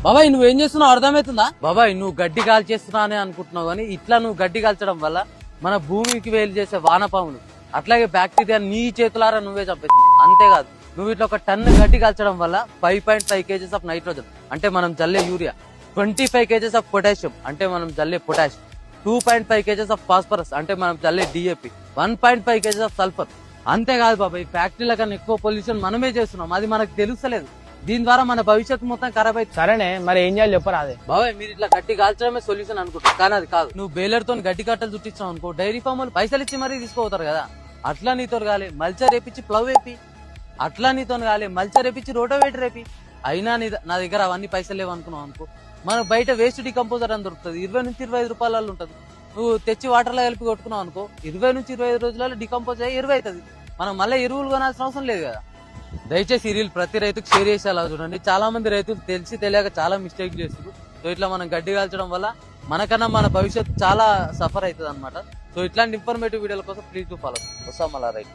బాబాయ్ నువ్వేం చేస్తున్నావు అర్థమవుతుందా? బాబాయ్ నువ్వు గడ్డి కాల్చేస్తున్నా అని అనుకుంటున్నావు కానీ ఇట్లా నువ్వు గడ్డి కాల్చడం వల్ల మన భూమికి వేలు చేసే వానపాములు అట్లాగే బ్యాక్టీరియా నీ చేతులారా నువ్వే చంపేస్తున్నావు. అంతేకాదు నువ్వు ఇట్లా ఒక టన్ను గడ్డి కాల్చడం వల్ల 5.5 kgs ఆఫ్ నైట్రోజన్ అంటే మనం జల్లే యూరియా, 25 kgs ఆఫ్ పొటాషియం అంటే మనం జల్లే పొటాష్, 2.5 kgs ఆఫ్ ఫాస్ఫరస్ అంటే మనం జల్లే డిఏపి, 1.5 kgs ఆఫ్ సల్ఫర్. అంతేకాదు బాబాయ్ ఫ్యాక్టరీల కన్నా ఎక్కువ పొల్యూషన్ మనమే చేస్తున్నాం, అది మనకు తెలుస్తలేదు. దీని ద్వారా మన భవిష్యత్తు మొత్తం ఖరాబ్ అవుతుంది. సరేనే మరి ఏం చేయాలి చెప్పరా? అదే బాబాయ్ మీరు ఇట్లా గడ్డి కాల్చడమే సొల్యూషన్ అనుకుంటారు కానీ అది కాదు. నువ్వు బేలర్ తో గడ్డి కట్టలు చుట్టించావు అనుకో, డైరీ ఫామ్ వాళ్ళు పైసలు ఇచ్చి మరీ తీసుకోతారు కదా. అట్లా నీతో కాలే మల్చర్ వేపించి ప్లవ్ వేపి, అట్లా నీతో కాలే మల్చర్ వేపించి రోటోవేటర్ వేపి. అయినా నా దగ్గర అవన్నీ పైసలు లేవు అనుకున్నావు అనుకో, మన బయట వేస్ట్ డికంపోజర్ అని దొరుకుతుంది, 20 నుంచి 25 రూపాయలలో ఉంటుంది. నువ్వు తెచ్చి వాటర్ లో కలిపి కొట్టుకున్నావు అనుకో, 20 నుంచి 25 రోజులలో డికంపోజ్ అయ్యి ఎరువు అవుతుంది. మనం మళ్ళీ ఎరువులు కొనాల్సిన అవసరం లేదు కదా. దయచేసి ఈ రీల్ ప్రతి రైతుకు షేర్ చేసేలా చూడండి. చాలా మంది రైతులు తెలిసి తెలియక చాలా మిస్టేక్ చేస్తారు. సో ఇట్లా మనం గడ్డి కాల్చడం వల్ల మనకన్నా మన భవిష్యత్తు చాలా సఫర్ అవుతుంది అనమాట. సో ఇట్లాంటి ఇన్ఫర్మేటివ్ వీడియోల కోసం ప్లీజ్ టు ఫాలో. వస్తాం మళ్ళా రైట్.